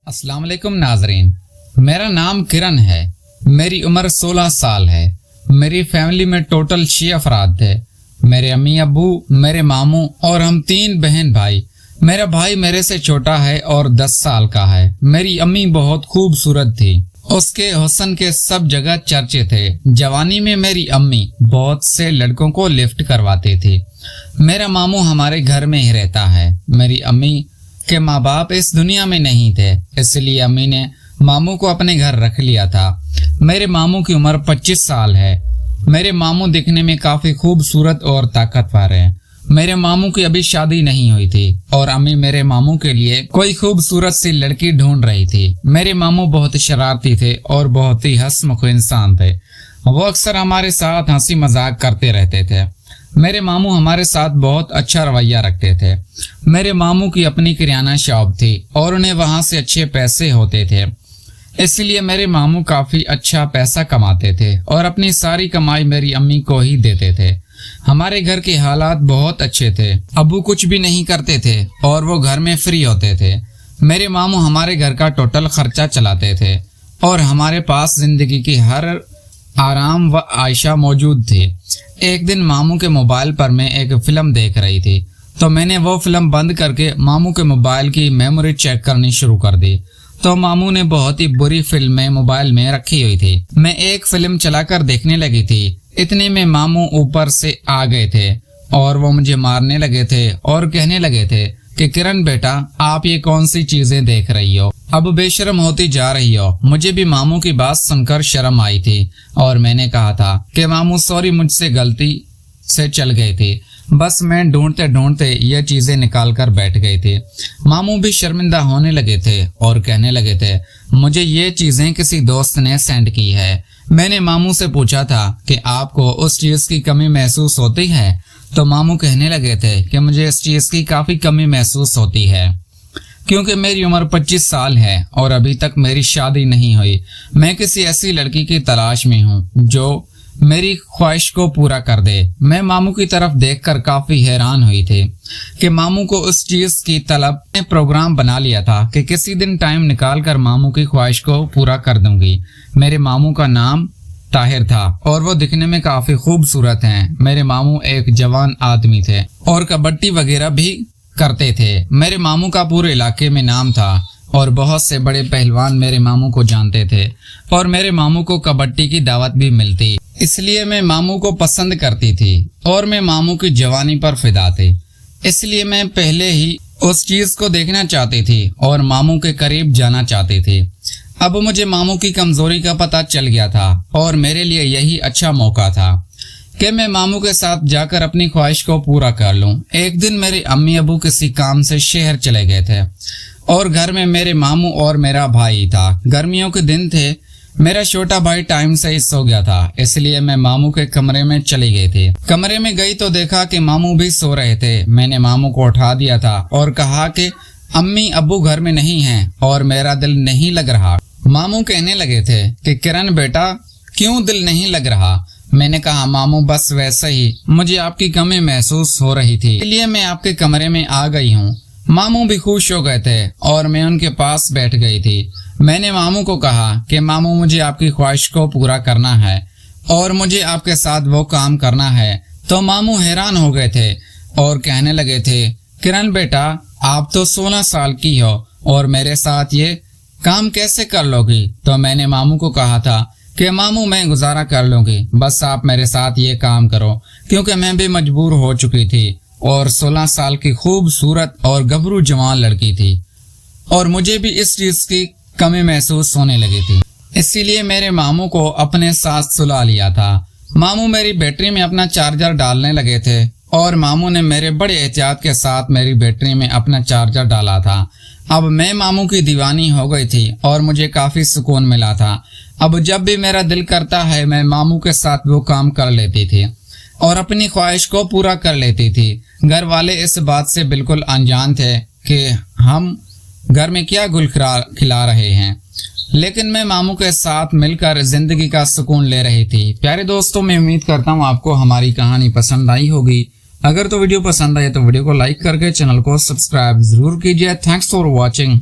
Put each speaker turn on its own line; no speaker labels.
अस्सलाम वालेकुम नाजरीन, मेरा नाम किरण है। मेरी उम्र 16 साल है। मेरी फैमिली में टोटल 6 अफराद थे। मेरे अम्मी अब्बू, मेरे मामू और हम 3 बहन भाई। मेरा भाई मेरे से छोटा है और 10 साल का है। मेरी अम्मी बहुत खूबसूरत थी। उसके हुस्न के सब जगह चर्चे थे। जवानी में मेरी अम्मी बहुत से लड़कों को लिफ्ट करवाती थी। मेरा मामू हमारे घर में ही रहता है। मेरी अम्मी के माँ बाप इस दुनिया में नहीं थे, इसलिए अम्मी ने मामू को अपने घर रख लिया था। मेरे मामू की उम्र 25 साल है। मेरे मामू दिखने में काफी खूबसूरत और ताकतवर हैं। मेरे मामू की अभी शादी नहीं हुई थी और अम्मी मेरे मामू के लिए कोई खूबसूरत सी लड़की ढूंढ रही थी। मेरे मामू बहुत शरारती थे और बहुत ही हंसमुख इंसान थे। वो अक्सर हमारे साथ हंसी मजाक करते रहते थे। मेरे मामू हमारे साथ बहुत अच्छा रवैया रखते थे। मेरे मामू की अपनी किराना शॉप थी और उन्हें वहां से अच्छे पैसे होते थे, इसलिए मेरे मामू काफी अच्छा पैसा कमाते थे और अपनी सारी कमाई मेरी अम्मी को ही देते थे। हमारे घर के हालात बहुत अच्छे थे। अब्बू कुछ भी नहीं करते थे और वो घर में फ्री होते थे। मेरे मामू हमारे घर का टोटल खर्चा चलाते थे और हमारे पास जिंदगी की हर आराम व आयशा मौजूद थी। एक दिन मामू के मोबाइल पर मैं एक फिल्म देख रही थी, तो मैंने वो फिल्म बंद करके मामू के मोबाइल की मेमोरी चेक करनी शुरू कर दी। तो मामू ने बहुत ही बुरी फिल्में मोबाइल में रखी हुई थी। मैं एक फिल्म चलाकर देखने लगी थी, इतने में मामू ऊपर से आ गए थे और वो मुझे मारने लगे थे और कहने लगे थे कि किरण बेटा, आप ये कौन सी चीजें देख रही हो, अब बेशर्म होती जा रही हो। मुझे भी मामू की बात सुनकर शर्म आई थी और मैंने कहा था कि मामू सॉरी, मुझसे गलती से चल गई थी। बस मैं ढूंढते ढूंढते ये चीजें निकाल कर बैठ गई थी। मामू भी शर्मिंदा होने लगे थे और कहने लगे थे मुझे ये चीजें किसी दोस्त ने सेंड की है। मैंने मामू से पूछा था कि आपको उस चीज की कमी महसूस होती है, तो मामू कहने लगे थे कि मुझे इस चीज की काफी कमी महसूस होती है क्योंकि मेरी उम्र 25 साल है और अभी तक मेरी शादी नहीं हुई। मैं किसी ऐसी लड़की की तलाश में हूँ जो मेरी ख्वाहिश को पूरा कर दे। मैं मामू की तरफ देखकर काफी हैरान हुई थी कि मामू को उस चीज की तलब ने प्रोग्राम बना लिया था कि किसी दिन टाइम निकाल कर मामू की ख्वाहिश को पूरा कर दूंगी। मेरे मामू का नाम ताहिर था और वो दिखने में काफी खूबसूरत हैं। मेरे मामू एक जवान आदमी थे और कबड्डी वगैरह भी करते थे। मेरे मामू का पूरे इलाके में नाम था और बहुत से बड़े पहलवान मेरे मामू को जानते थे और मेरे मामू को कबड्डी की दावत भी मिलती, इसलिए मैं मामू को पसंद करती थी और मैं मामू की जवानी पर फिदा थी। इसलिए मैं पहले ही उस चीज को देखना चाहती थी और मामू के करीब जाना चाहती थी। अब मुझे मामू की कमजोरी का पता चल गया था और मेरे लिए यही अच्छा मौका था कि मैं मामू के साथ जाकर अपनी ख्वाहिश को पूरा कर लूं। एक दिन मेरे अम्मी अबू किसी काम से शहर चले गए थे और घर में मेरे मामू और मेरा भाई था। गर्मियों के दिन थे। मेरा छोटा भाई टाइम से ही सो गया था, इसलिए मैं मामू के कमरे में चली गई थी। कमरे में गई तो देखा कि मामू भी सो रहे थे। मैंने मामू को उठा दिया था और कहा कि अम्मी अब्बू घर में नहीं हैं और मेरा दिल नहीं लग रहा। मामू कहने लगे थे कि किरण बेटा, क्यों दिल नहीं लग रहा? मैंने कहा मामू बस वैसे ही, मुझे आपकी कमी महसूस हो रही थी, इसलिए मैं आपके कमरे में आ गई हूँ। मामू भी खुश हो गए थे और मैं उनके पास बैठ गई थी। मैंने मामू को कहा कि मामू मुझे आपकी ख्वाहिश को पूरा करना है और मुझे आपके साथ वो काम करना है। तो मामू हैरान हो गए थे और कहने लगे थे किरण बेटा, आप तो 16 साल की हो और मेरे साथ ये काम कैसे कर लोगी? तो मैंने मामू को कहा था कि मामू मैं गुजारा कर लूंगी, बस आप मेरे साथ ये काम करो, क्योंकि मैं भी मजबूर हो चुकी थी और 16 साल की खूबसूरत और गबरू जवान लड़की थी और मुझे भी इस चीज की कमी महसूस होने लगी थी। इसीलिए मेरे मामू को अपने साथ सुला लिया था। मामू मेरी बैटरी में अपना चार्जर डालने लगे थे और मामू ने मेरे बड़े एहतियात के साथ मेरी बैटरी में अपना चार्जर डाला था। अब मैं मामू की दीवानी हो गई थी और मुझे काफी सुकून मिला था। अब जब भी मेरा दिल करता है मैं मामू के साथ वो काम कर लेती थी और अपनी ख्वाहिश को पूरा कर लेती थी। घर वाले इस बात से बिल्कुल अनजान थे कि हम घर में क्या गुल खिला रहे हैं, लेकिन मैं मामू के साथ मिलकर जिंदगी का सुकून ले रही थी। प्यारे दोस्तों, मैं उम्मीद करता हूँ आपको हमारी कहानी पसंद आई होगी। अगर तो वीडियो पसंद आए तो वीडियो को लाइक करके चैनल को सब्सक्राइब जरूर कीजिए। Thanks for watching.